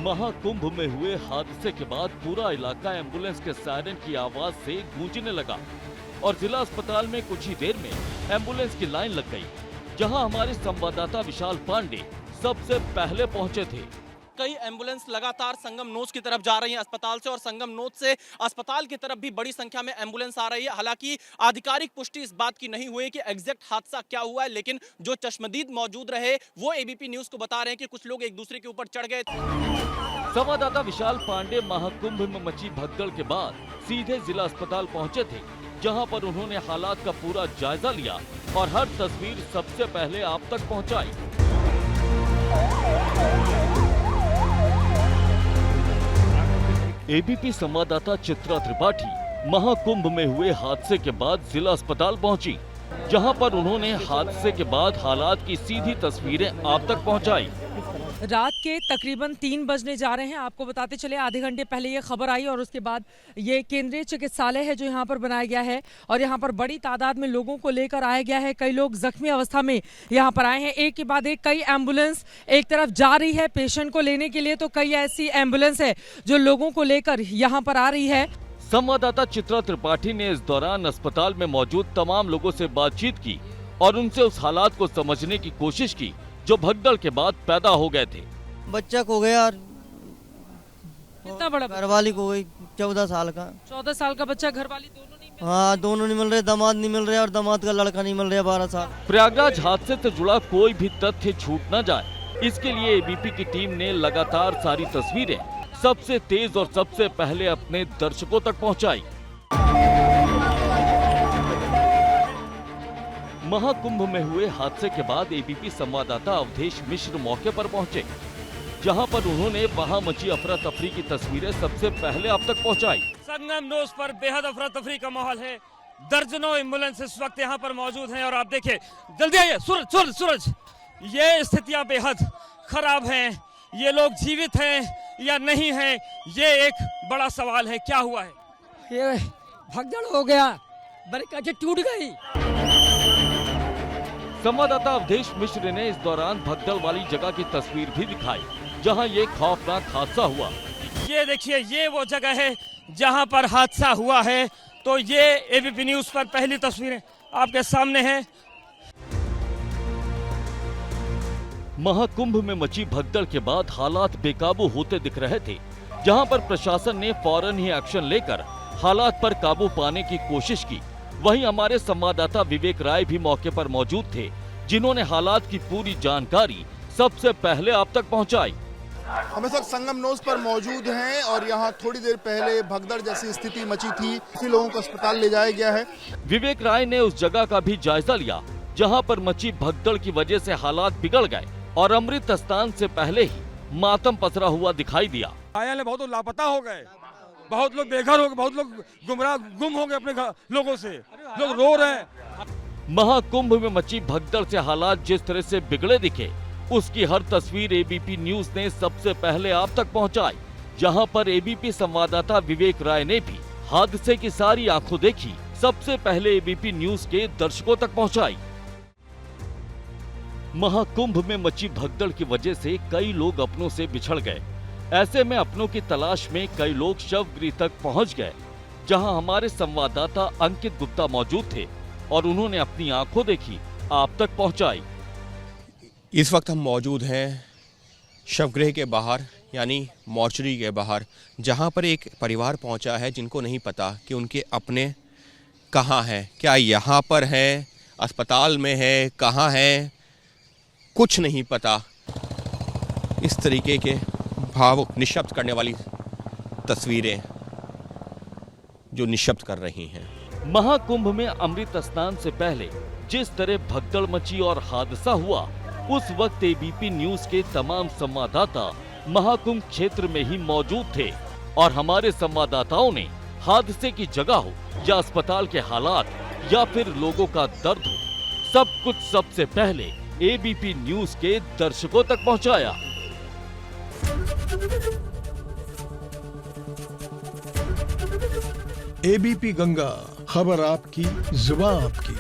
महाकुंभ में हुए हादसे के बाद पूरा इलाका एम्बुलेंस के सायरन की आवाज से गूंजने लगा और जिला अस्पताल में कुछ ही देर में एम्बुलेंस की लाइन लग गई, जहां हमारे संवाददाता विशाल पांडे सबसे पहले पहुंचे थे। कई एम्बुलेंस लगातार संगम नोच की तरफ जा रही हैं अस्पताल से, और संगम नोच से अस्पताल की तरफ भी बड़ी संख्या में एम्बुलेंस आ रही है। हालांकि आधिकारिक पुष्टि इस बात की नहीं हुई कि एग्जैक्ट हादसा क्या हुआ है, लेकिन जो चश्मदीद मौजूद रहे वो एबीपी न्यूज को बता रहे हैं कि कुछ लोग एक दूसरे के ऊपर चढ़ गए। संवाददाता विशाल पांडे महाकुंभ में मची भगदड़ के बाद सीधे जिला अस्पताल पहुंचे थे, जहां पर उन्होंने हालात का पूरा जायजा लिया और हर तस्वीर सबसे पहले आप तक पहुंचाई। एबीपी संवाददाता चित्रा त्रिपाठी महाकुंभ में हुए हादसे के बाद जिला अस्पताल पहुंची, जहां पर उन्होंने हादसे के बाद हालात की सीधी तस्वीरें आप तक पहुंचाई। रात के तकरीबन 3 बजने जा रहे हैं। आपको बताते चले आधे घंटे पहले ये खबर आई और उसके बाद ये केंद्रीय चिकित्सालय है जो यहाँ पर बनाया गया है और यहाँ पर बड़ी तादाद में लोगों को लेकर आया गया है। कई लोग जख्मी अवस्था में यहाँ पर आए हैं। एक के बाद एक कई एम्बुलेंस एक तरफ जा रही है पेशेंट को लेने के लिए, तो कई ऐसी एम्बुलेंस है जो लोगों को लेकर यहाँ पर आ रही है। संवाददाता चित्रा त्रिपाठी ने इस दौरान अस्पताल में मौजूद तमाम लोगों से बातचीत की और उनसे उस हालात को समझने की कोशिश की जो भगदड़ के बाद पैदा हो गए थे। बच्चा को गया, कितना बड़ा घरवाली को गई 14 साल का। 14 साल का बच्चा, घरवाली दोनों नहीं मिल। हाँ, दोनों नहीं मिल रहे, दामाद नहीं मिल रहे और दामाद का लड़का नहीं मिल रहा 12 साल। प्रयागराज हादसे से जुड़ा कोई भी तथ्य छूट न जाए, इसके लिए एबीपी की टीम ने लगातार सारी तस्वीरें सबसे तेज और सबसे पहले अपने दर्शकों तक पहुंचाई। महाकुंभ में हुए हादसे के बाद एबीपी संवाददाता अवधेश मिश्र मौके पर पहुंचे, जहां पर उन्होंने वहां मची अफरा तफरी की तस्वीरें सबसे पहले आप तक पहुंचाई। संगम नोच पर बेहद अफरा तफरी का माहौल है। दर्जनों एम्बुलेंस इस वक्त यहाँ पर मौजूद हैं और आप देखिए, जल्दी आइए, सूरज, ये स्थितियां बेहद खराब हैं। ये लोग जीवित हैं या नहीं हैं, ये एक बड़ा सवाल है। क्या हुआ है? ये भगदड़ हो गया, बरकतें टूट गई। संवाददाता अवधेश मिश्र ने इस दौरान भगदड़ वाली जगह की तस्वीर भी दिखाई, जहां ये खौफनाक हादसा हुआ। ये देखिए, ये वो जगह है जहां पर हादसा हुआ है। तो ये एबीपी न्यूज पर पहली तस्वीरें आपके सामने हैं। महाकुंभ में मची भगदड़ के बाद हालात बेकाबू होते दिख रहे थे, जहां पर प्रशासन ने फौरन ही एक्शन लेकर हालात पर काबू पाने की कोशिश की। वहीं हमारे संवाददाता विवेक राय भी मौके पर मौजूद थे, जिन्होंने हालात की पूरी जानकारी सबसे पहले आप तक पहुंचाई। हम इस वक्त संगम नोच पर मौजूद हैं और यहाँ थोड़ी देर पहले भगदड़ जैसी स्थिति मची थी। इसी लोगों को अस्पताल ले जाया गया है। विवेक राय ने उस जगह का भी जायजा लिया जहां पर मची भगदड़ की वजह से हालात बिगड़ गए और अमृत स्नान से पहले ही मातम पसरा हुआ दिखाई दिया। बहुत लोग लापता हो गए, बहुत लोग बेघर हो गए, बहुत लोग गुम हो गए अपने लोगों से, लोग रो रहे हैं। महाकुंभ में मची भगदड़ से हालात जिस तरह से बिगड़े दिखे, उसकी हर तस्वीर एबीपी न्यूज ने सबसे पहले आप तक पहुंचाई, जहां पर एबीपी संवाददाता विवेक राय ने भी हादसे की सारी आंखों देखी सबसे पहले एबीपी न्यूज के दर्शकों तक पहुंचाई। महाकुंभ में मची भगदड़ की वजह से कई लोग अपनों से बिछड़ गए। ऐसे में अपनों की तलाश में कई लोग शवगृह तक पहुंच गए, जहां हमारे संवाददाता अंकित गुप्ता मौजूद थे और उन्होंने अपनी आंखों देखी आप तक पहुंचाई। इस वक्त हम मौजूद हैं शवगृह के बाहर, यानी मॉर्चरी के बाहर, जहां पर एक परिवार पहुंचा है जिनको नहीं पता कि उनके अपने कहाँ हैं, क्या यहाँ पर हैं, अस्पताल में है, कहाँ हैं, कुछ नहीं पता। इस तरीके के भाव निःशब्द करने वाली तस्वीरें जो निःशब्द कर रही हैं। महाकुंभ में अमृत स्नान से पहले जिस तरह भगदड़ मची और हादसा हुआ, उस वक्त एबीपी न्यूज के तमाम संवाददाता महाकुंभ क्षेत्र में ही मौजूद थे और हमारे संवाददाताओं ने हादसे की जगह हो या अस्पताल के हालात या फिर लोगों का दर्द हो, सब कुछ सबसे पहले एबीपी न्यूज के दर्शकों तक पहुंचाया। एबीपी गंगा, खबर आपकी, जुबान आपकी।